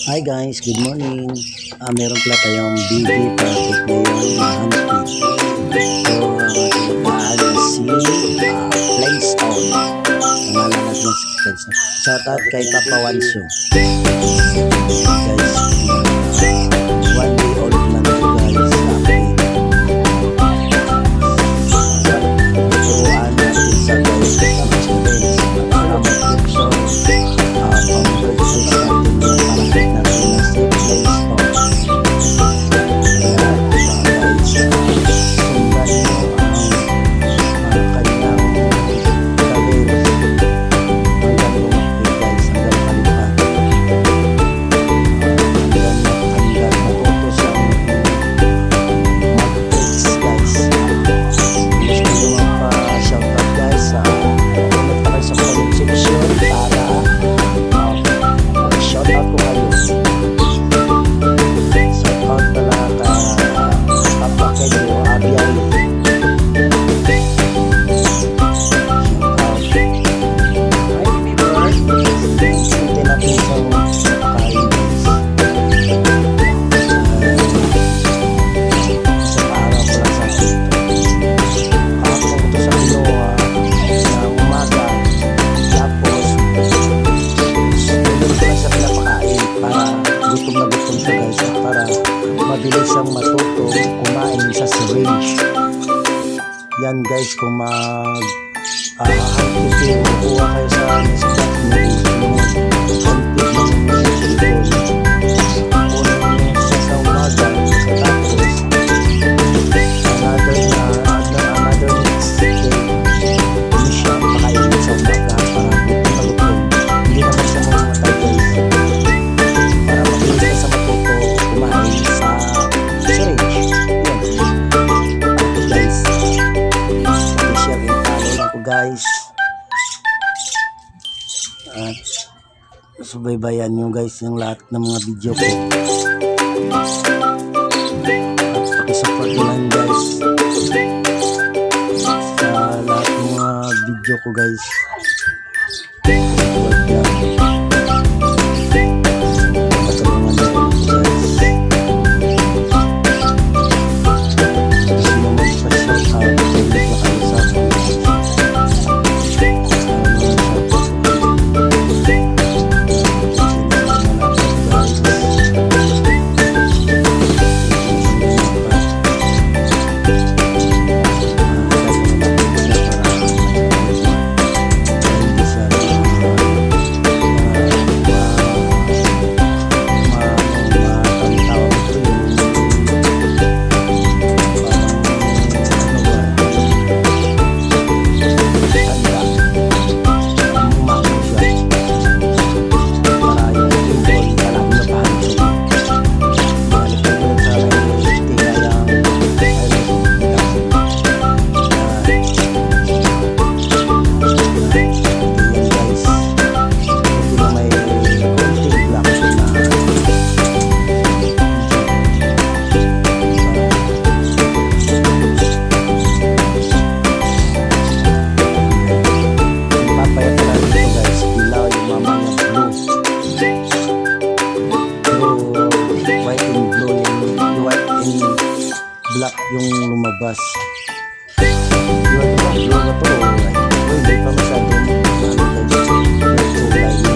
Hi guys, good morning. Meron pala tayong baby project ngayon na hunting. So, ang si Place On. Pangalan natin sa kids. Shout out kay Papa Wanso. Guys, 1 day old lang ito guys. Turuan natin sa guys sa experience. Para mag-capture mabilis siyang matutong kumain sa syringe. Yan guys, kung mag-hunting, kukuha kayo sa spot na guys, at subaybayan nyo guys yung lahat ng mga video ko at pakisupport nyo lang guys sa lahat ng mga video ko guys. Black yung lumabas. Yung ito, hindi pa masyadong kulay.